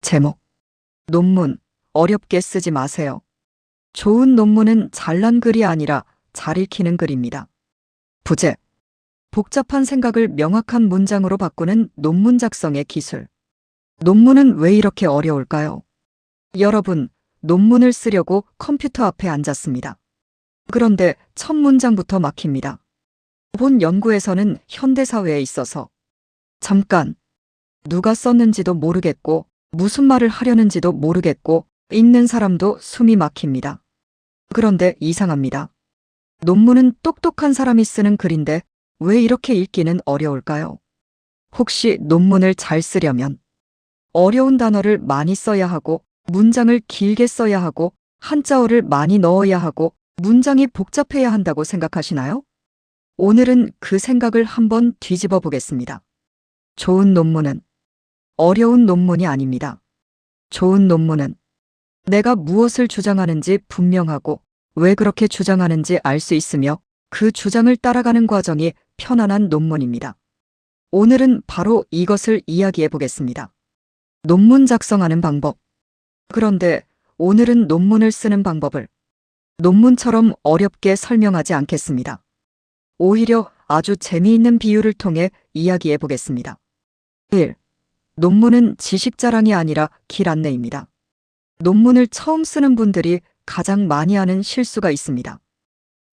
제목. 논문. 어렵게 쓰지 마세요. 좋은 논문은 잘난 글이 아니라 잘 읽히는 글입니다. 부제. 복잡한 생각을 명확한 문장으로 바꾸는 논문 작성의 기술. 논문은 왜 이렇게 어려울까요? 여러분, 논문을 쓰려고 컴퓨터 앞에 앉았습니다. 그런데 첫 문장부터 막힙니다. 본 연구에서는 현대사회에 있어서 잠깐, 누가 썼는지도 모르겠고 무슨 말을 하려는지도 모르겠고 읽는 사람도 숨이 막힙니다. 그런데 이상합니다. 논문은 똑똑한 사람이 쓰는 글인데 왜 이렇게 읽기는 어려울까요? 혹시 논문을 잘 쓰려면 어려운 단어를 많이 써야 하고 문장을 길게 써야 하고 한자어를 많이 넣어야 하고 문장이 복잡해야 한다고 생각하시나요? 오늘은 그 생각을 한번 뒤집어 보겠습니다. 좋은 논문은 어려운 논문이 아닙니다. 좋은 논문은 내가 무엇을 주장하는지 분명하고 왜 그렇게 주장하는지 알 수 있으며 그 주장을 따라가는 과정이 편안한 논문입니다. 오늘은 바로 이것을 이야기해 보겠습니다. 논문 작성하는 방법. 그런데 오늘은 논문을 쓰는 방법을 논문처럼 어렵게 설명하지 않겠습니다. 오히려 아주 재미있는 비유를 통해 이야기해 보겠습니다. 1. 논문은 지식 자랑이 아니라 길 안내입니다. 논문을 처음 쓰는 분들이 가장 많이 하는 실수가 있습니다.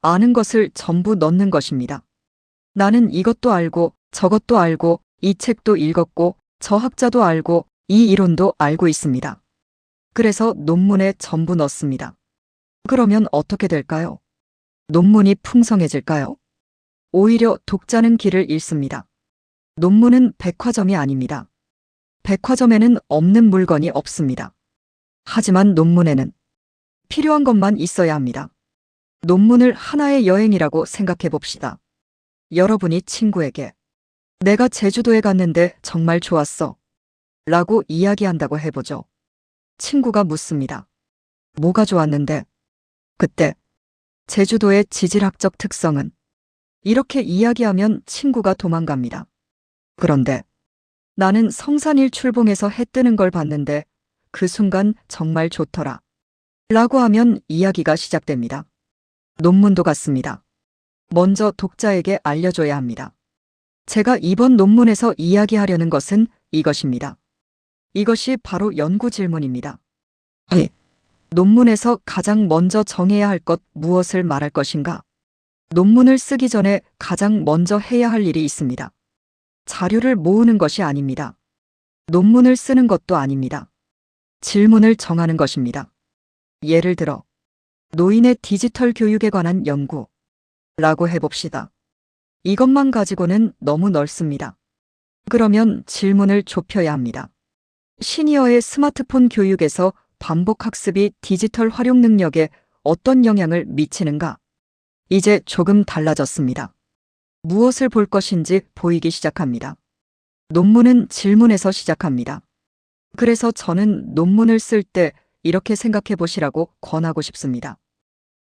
아는 것을 전부 넣는 것입니다. 나는 이것도 알고 저것도 알고 이 책도 읽었고 저 학자도 알고 이 이론도 알고 있습니다. 그래서 논문에 전부 넣습니다. 그러면 어떻게 될까요? 논문이 풍성해질까요? 오히려 독자는 길을 잃습니다. 논문은 백화점이 아닙니다. 백화점에는 없는 물건이 없습니다. 하지만 논문에는 필요한 것만 있어야 합니다. 논문을 하나의 여행이라고 생각해 봅시다. 여러분이 친구에게 내가 제주도에 갔는데 정말 좋았어 라고 이야기한다고 해보죠. 친구가 묻습니다. 뭐가 좋았는데? 그때 제주도의 지질학적 특성은? 이렇게 이야기하면 친구가 도망갑니다. 그런데 나는 성산일 출봉에서 해 뜨는 걸 봤는데 그 순간 정말 좋더라 라고 하면 이야기가 시작됩니다. 논문도 같습니다. 먼저 독자에게 알려줘야 합니다. 제가 이번 논문에서 이야기하려는 것은 이것입니다. 이것이 바로 연구 질문입니다. 논문에서 가장 먼저 정해야 할 것 무엇을 말할 것인가? 논문을 쓰기 전에 가장 먼저 해야 할 일이 있습니다. 자료를 모으는 것이 아닙니다. 논문을 쓰는 것도 아닙니다. 질문을 정하는 것입니다. 예를 들어, 노인의 디지털 교육에 관한 연구라고 해봅시다. 이것만 가지고는 너무 넓습니다. 그러면 질문을 좁혀야 합니다. 시니어의 스마트폰 교육에서 반복 학습이 디지털 활용 능력에 어떤 영향을 미치는가? 이제 조금 달라졌습니다. 무엇을 볼 것인지 보이기 시작합니다. 논문은 질문에서 시작합니다. 그래서 저는 논문을 쓸 때 이렇게 생각해 보시라고 권하고 싶습니다.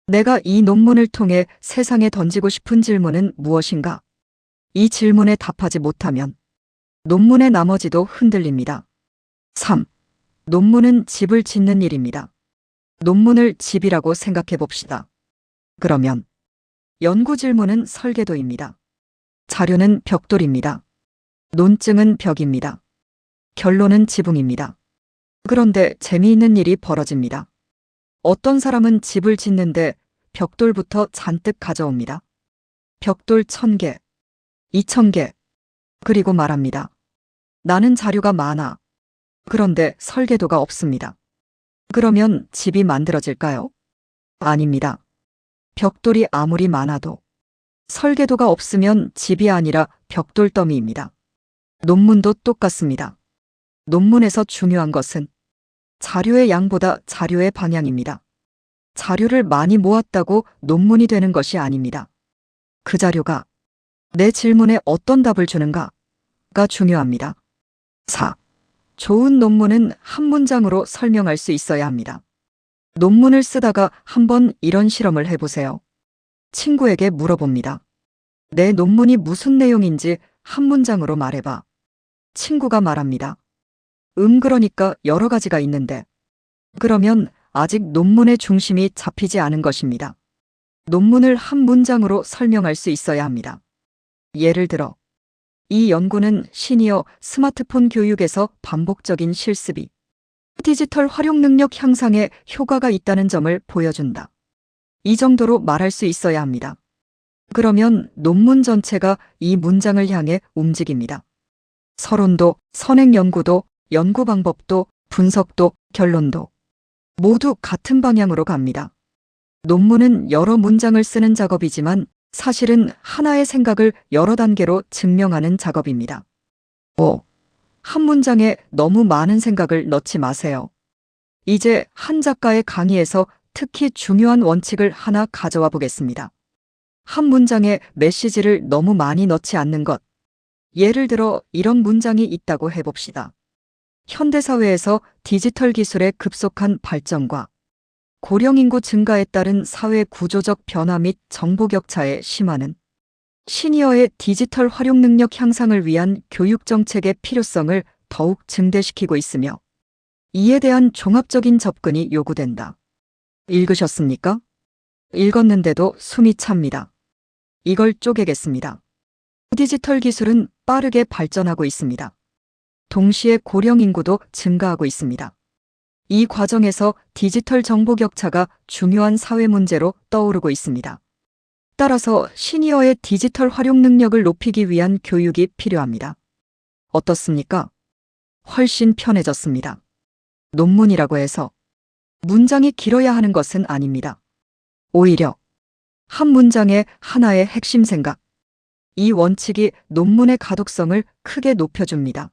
내가 이 논문을 통해 세상에 던지고 싶은 질문은 무엇인가? 이 질문에 답하지 못하면 논문의 나머지도 흔들립니다. 3. 논문은 집을 짓는 일입니다. 논문을 집이라고 생각해 봅시다. 그러면 연구 질문은 설계도입니다. 자료는 벽돌입니다. 논증은 벽입니다. 결론은 지붕입니다. 그런데 재미있는 일이 벌어집니다. 어떤 사람은 집을 짓는데 벽돌부터 잔뜩 가져옵니다. 벽돌 1000개, 2000개, 그리고 말합니다. 나는 자료가 많아. 그런데 설계도가 없습니다. 그러면 집이 만들어질까요? 아닙니다. 벽돌이 아무리 많아도 설계도가 없으면 집이 아니라 벽돌 더미입니다. 논문도 똑같습니다. 논문에서 중요한 것은 자료의 양보다 자료의 방향입니다. 자료를 많이 모았다고 논문이 되는 것이 아닙니다. 그 자료가 내 질문에 어떤 답을 주는가가 중요합니다. 4. 좋은 논문은 한 문장으로 설명할 수 있어야 합니다. 논문을 쓰다가 한번 이런 실험을 해보세요. 친구에게 물어봅니다. 내 논문이 무슨 내용인지 한 문장으로 말해봐. 친구가 말합니다. 그러니까 여러 가지가 있는데. 그러면 아직 논문의 중심이 잡히지 않은 것입니다. 논문을 한 문장으로 설명할 수 있어야 합니다. 예를 들어, 이 연구는 시니어 스마트폰 교육에서 반복적인 실습이 디지털 활용 능력 향상에 효과가 있다는 점을 보여준다. 이 정도로 말할 수 있어야 합니다. 그러면 논문 전체가 이 문장을 향해 움직입니다. 서론도, 선행 연구도, 연구 방법도, 분석도, 결론도 모두 같은 방향으로 갑니다. 논문은 여러 문장을 쓰는 작업이지만 사실은 하나의 생각을 여러 단계로 증명하는 작업입니다. 5. 한 문장에 너무 많은 생각을 넣지 마세요. 이제 한 작가의 강의에서 특히 중요한 원칙을 하나 가져와 보겠습니다. 한 문장에 메시지를 너무 많이 넣지 않는 것. 예를 들어 이런 문장이 있다고 해봅시다. 현대사회에서 디지털 기술의 급속한 발전과 고령 인구 증가에 따른 사회 구조적 변화 및 정보 격차의 심화는 시니어의 디지털 활용 능력 향상을 위한 교육 정책의 필요성을 더욱 증대시키고 있으며 이에 대한 종합적인 접근이 요구된다. 읽으셨습니까? 읽었는데도 숨이 찹니다. 이걸 쪼개겠습니다. 디지털 기술은 빠르게 발전하고 있습니다. 동시에 고령 인구도 증가하고 있습니다. 이 과정에서 디지털 정보 격차가 중요한 사회 문제로 떠오르고 있습니다. 따라서 시니어의 디지털 활용 능력을 높이기 위한 교육이 필요합니다. 어떻습니까? 훨씬 편해졌습니다. 논문이라고 해서 문장이 길어야 하는 것은 아닙니다. 오히려 한 문장에 하나의 핵심 생각, 이 원칙이 논문의 가독성을 크게 높여줍니다.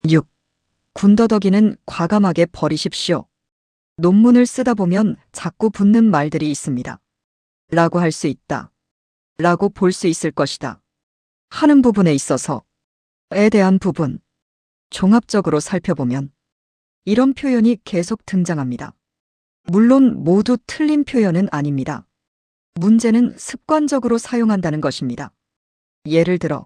6. 군더더기는 과감하게 버리십시오. 논문을 쓰다 보면 자꾸 붙는 말들이 있습니다. 라고 할 수 있다. 라고 볼 수 있을 것이다. 하는 부분에 있어서에 대한 부분. 종합적으로 살펴보면 이런 표현이 계속 등장합니다. 물론 모두 틀린 표현은 아닙니다. 문제는 습관적으로 사용한다는 것입니다. 예를 들어,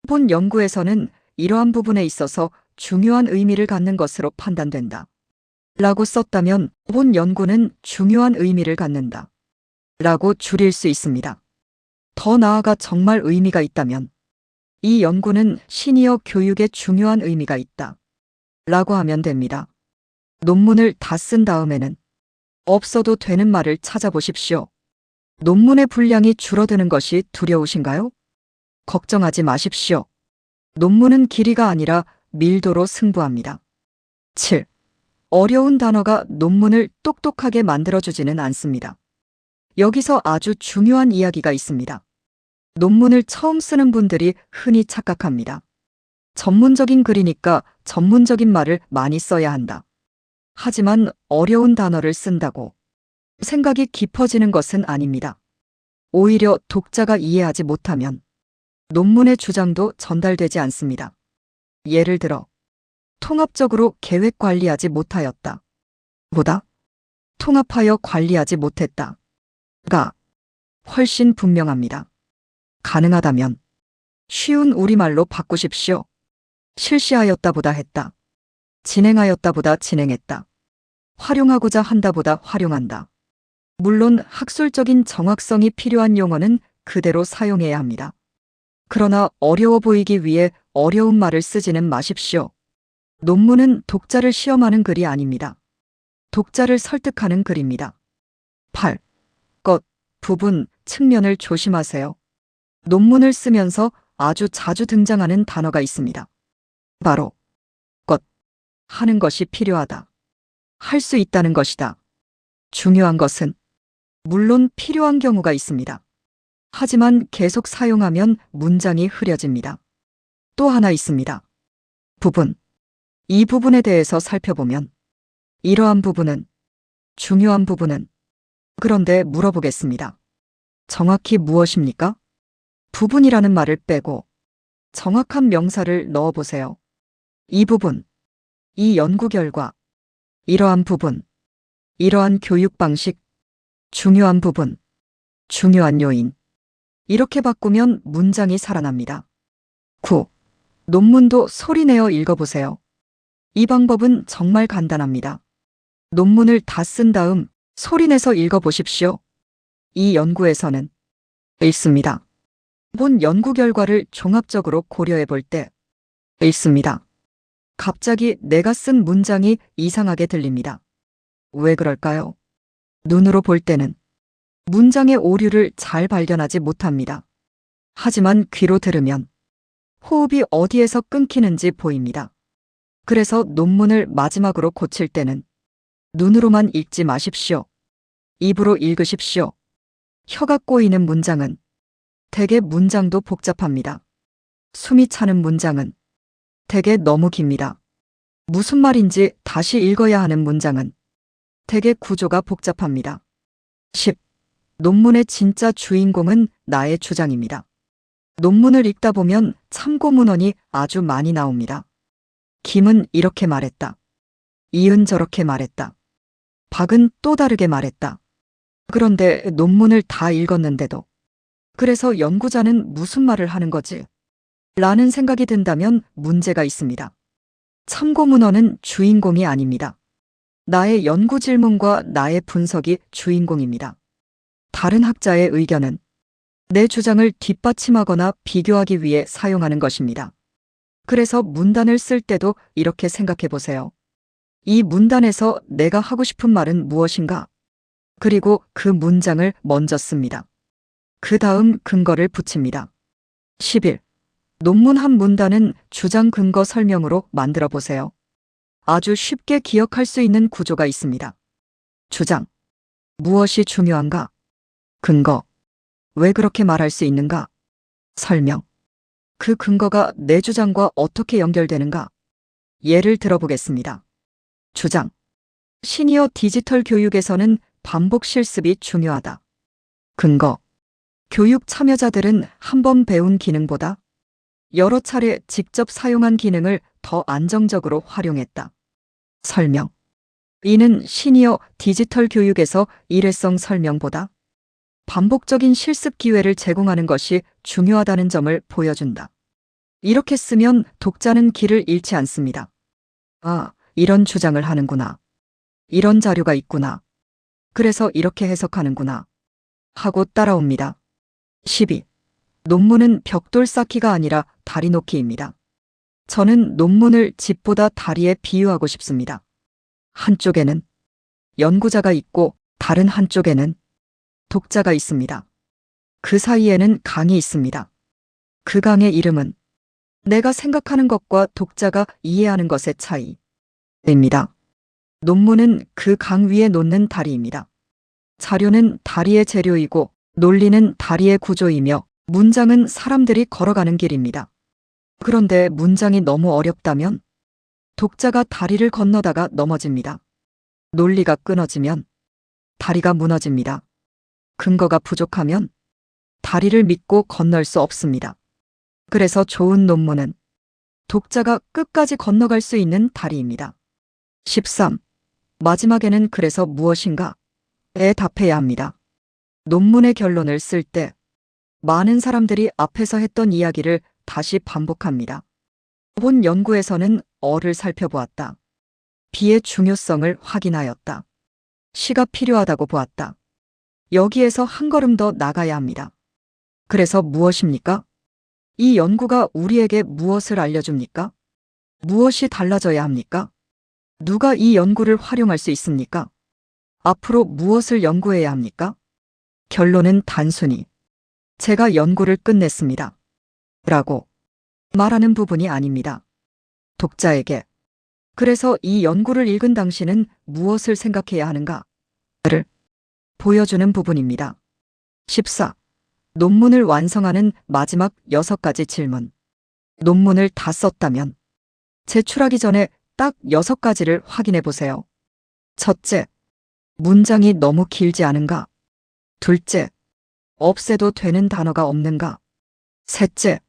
본 연구에서는 이러한 부분에 있어서 중요한 의미를 갖는 것으로 판단된다. 라고 썼다면 본 연구는 중요한 의미를 갖는다. 라고 줄일 수 있습니다. 더 나아가 정말 의미가 있다면 이 연구는 시니어 교육에 중요한 의미가 있다. 라고 하면 됩니다. 논문을 다 쓴 다음에는 없어도 되는 말을 찾아보십시오. 논문의 분량이 줄어드는 것이 두려우신가요? 걱정하지 마십시오. 논문은 길이가 아니라 밀도로 승부합니다. 7. 어려운 단어가 논문을 똑똑하게 만들어주지는 않습니다. 여기서 아주 중요한 이야기가 있습니다. 논문을 처음 쓰는 분들이 흔히 착각합니다. 전문적인 글이니까 전문적인 말을 많이 써야 한다. 하지만 어려운 단어를 쓴다고 생각이 깊어지는 것은 아닙니다. 오히려 독자가 이해하지 못하면 논문의 주장도 전달되지 않습니다. 예를 들어, 통합적으로 계획 관리하지 못하였다. 보다 통합하여 관리하지 못했다. 가 훨씬 분명합니다. 가능하다면 쉬운 우리말로 바꾸십시오. 실시하였다보다 했다. 진행하였다보다 진행했다. 활용하고자 한다보다 활용한다. 물론 학술적인 정확성이 필요한 용어는 그대로 사용해야 합니다. 그러나 어려워 보이기 위해 어려운 말을 쓰지는 마십시오. 논문은 독자를 시험하는 글이 아닙니다. 독자를 설득하는 글입니다. 8. 것, 부분, 측면을 조심하세요. 논문을 쓰면서 아주 자주 등장하는 단어가 있습니다. 바로 것, 하는 것이 필요하다. 할 수 있다는 것이다. 중요한 것은 물론 필요한 경우가 있습니다. 하지만 계속 사용하면 문장이 흐려집니다. 또 하나 있습니다. 부분. 이 부분에 대해서 살펴보면 이러한 부분은, 중요한 부분은, 그런데 물어보겠습니다. 정확히 무엇입니까? 부분이라는 말을 빼고 정확한 명사를 넣어보세요. 이 부분, 이 연구 결과, 이러한 부분, 이러한 교육 방식, 중요한 부분, 중요한 요인. 이렇게 바꾸면 문장이 살아납니다. 9. 논문도 소리내어 읽어보세요. 이 방법은 정말 간단합니다. 논문을 다 쓴 다음 소리내서 읽어보십시오. 이 연구에서는 읽습니다. 본 연구 결과를 종합적으로 고려해 볼 때 읽습니다. 갑자기 내가 쓴 문장이 이상하게 들립니다. 왜 그럴까요? 눈으로 볼 때는 문장의 오류를 잘 발견하지 못합니다. 하지만 귀로 들으면 호흡이 어디에서 끊기는지 보입니다. 그래서 논문을 마지막으로 고칠 때는 눈으로만 읽지 마십시오. 입으로 읽으십시오. 혀가 꼬이는 문장은 대개 문장도 복잡합니다. 숨이 차는 문장은 대개 너무 깁니다. 무슨 말인지 다시 읽어야 하는 문장은 대개 구조가 복잡합니다. 10. 논문의 진짜 주인공은 나의 주장입니다. 논문을 읽다 보면 참고 문헌이 아주 많이 나옵니다. 김은 이렇게 말했다. 이은 저렇게 말했다. 박은 또 다르게 말했다. 그런데 논문을 다 읽었는데도 그래서 연구자는 무슨 말을 하는 거지? 라는 생각이 든다면 문제가 있습니다. 참고 문헌은 주인공이 아닙니다. 나의 연구 질문과 나의 분석이 주인공입니다. 다른 학자의 의견은 내 주장을 뒷받침하거나 비교하기 위해 사용하는 것입니다. 그래서 문단을 쓸 때도 이렇게 생각해 보세요. 이 문단에서 내가 하고 싶은 말은 무엇인가? 그리고 그 문장을 먼저 씁니다. 그 다음 근거를 붙입니다. 11. 논문 한 문단은 주장 근거 설명으로 만들어 보세요. 아주 쉽게 기억할 수 있는 구조가 있습니다. 주장. 무엇이 중요한가? 근거. 왜 그렇게 말할 수 있는가? 설명. 그 근거가 내 주장과 어떻게 연결되는가? 예를 들어보겠습니다. 주장. 시니어 디지털 교육에서는 반복 실습이 중요하다. 근거. 교육 참여자들은 한 번 배운 기능보다 여러 차례 직접 사용한 기능을 더 안정적으로 활용했다. 설명. 이는 시니어 디지털 교육에서 일회성 설명보다 반복적인 실습 기회를 제공하는 것이 중요하다는 점을 보여준다. 이렇게 쓰면 독자는 길을 잃지 않습니다. 아, 이런 주장을 하는구나. 이런 자료가 있구나. 그래서 이렇게 해석하는구나. 하고 따라옵니다. 12. 논문은 벽돌 쌓기가 아니라 다리 놓기입니다. 저는 논문을 집보다 다리에 비유하고 싶습니다. 한쪽에는 연구자가 있고 다른 한쪽에는 독자가 있습니다. 그 사이에는 강이 있습니다. 그 강의 이름은 내가 생각하는 것과 독자가 이해하는 것의 차이입니다. 논문은 그 강 위에 놓는 다리입니다. 자료는 다리의 재료이고 논리는 다리의 구조이며 문장은 사람들이 걸어가는 길입니다. 그런데 문장이 너무 어렵다면 독자가 다리를 건너다가 넘어집니다. 논리가 끊어지면 다리가 무너집니다. 근거가 부족하면 다리를 믿고 건널 수 없습니다. 그래서 좋은 논문은 독자가 끝까지 건너갈 수 있는 다리입니다. 13. 마지막에는 그래서 무엇인가? 에 답해야 합니다. 논문의 결론을 쓸 때 많은 사람들이 앞에서 했던 이야기를 다시 반복합니다. 본 연구에서는 어를 살펴보았다. 비의 중요성을 확인하였다. 시가 필요하다고 보았다. 여기에서 한 걸음 더 나가야 합니다. 그래서 무엇입니까? 이 연구가 우리에게 무엇을 알려줍니까? 무엇이 달라져야 합니까? 누가 이 연구를 활용할 수 있습니까? 앞으로 무엇을 연구해야 합니까? 결론은 단순히 제가 연구를 끝냈습니다. 라고 말하는 부분이 아닙니다. 독자에게 그래서 이 연구를 읽은 당신은 무엇을 생각해야 하는가를 보여주는 부분입니다. 14. 논문을 완성하는 마지막 6가지 질문. 논문을 다 썼다면 제출하기 전에 딱 6가지를 확인해 보세요. 첫째, 문장이 너무 길지 않은가? 둘째, 없애도 되는 단어가 없는가? 셋째,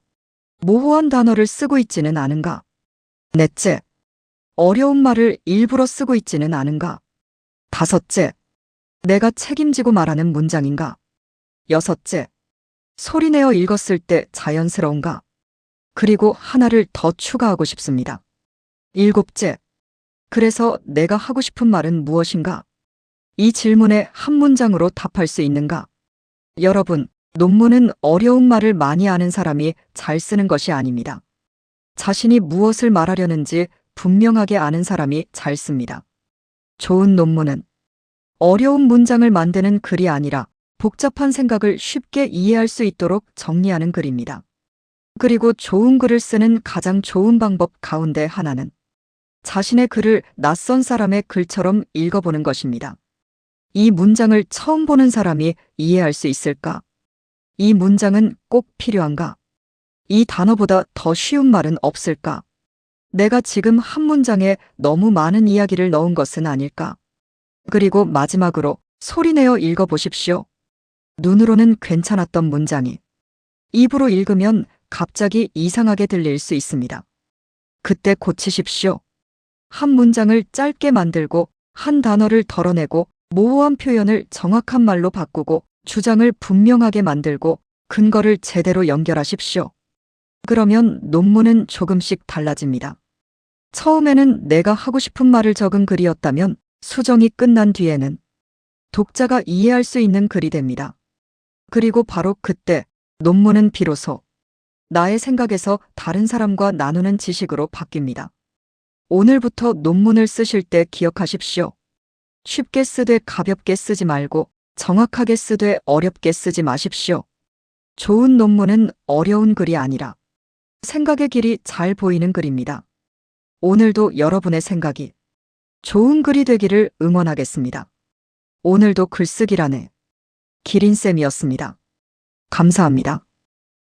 모호한 단어를 쓰고 있지는 않은가? 넷째, 어려운 말을 일부러 쓰고 있지는 않은가? 다섯째, 내가 책임지고 말하는 문장인가? 여섯째, 소리내어 읽었을 때 자연스러운가? 그리고 하나를 더 추가하고 싶습니다. 일곱째, 그래서 내가 하고 싶은 말은 무엇인가? 이 질문에 한 문장으로 답할 수 있는가? 여러분, 논문은 어려운 말을 많이 아는 사람이 잘 쓰는 것이 아닙니다. 자신이 무엇을 말하려는지 분명하게 아는 사람이 잘 씁니다. 좋은 논문은 어려운 문장을 만드는 글이 아니라 복잡한 생각을 쉽게 이해할 수 있도록 정리하는 글입니다. 그리고 좋은 글을 쓰는 가장 좋은 방법 가운데 하나는 자신의 글을 낯선 사람의 글처럼 읽어보는 것입니다. 이 문장을 처음 보는 사람이 이해할 수 있을까? 이 문장은 꼭 필요한가? 이 단어보다 더 쉬운 말은 없을까? 내가 지금 한 문장에 너무 많은 이야기를 넣은 것은 아닐까? 그리고 마지막으로 소리내어 읽어보십시오. 눈으로는 괜찮았던 문장이 입으로 읽으면 갑자기 이상하게 들릴 수 있습니다. 그때 고치십시오. 한 문장을 짧게 만들고 한 단어를 덜어내고 모호한 표현을 정확한 말로 바꾸고 주장을 분명하게 만들고 근거를 제대로 연결하십시오. 그러면 논문은 조금씩 달라집니다. 처음에는 내가 하고 싶은 말을 적은 글이었다면 수정이 끝난 뒤에는 독자가 이해할 수 있는 글이 됩니다. 그리고 바로 그때 논문은 비로소 나의 생각에서 다른 사람과 나누는 지식으로 바뀝니다. 오늘부터 논문을 쓰실 때 기억하십시오. 쉽게 쓰되 가볍게 쓰지 말고 정확하게 쓰되 어렵게 쓰지 마십시오. 좋은 논문은 어려운 글이 아니라 생각의 길이 잘 보이는 글입니다. 오늘도 여러분의 생각이 좋은 글이 되기를 응원하겠습니다. 오늘도 글쓰기란의 기린쌤이었습니다. 감사합니다.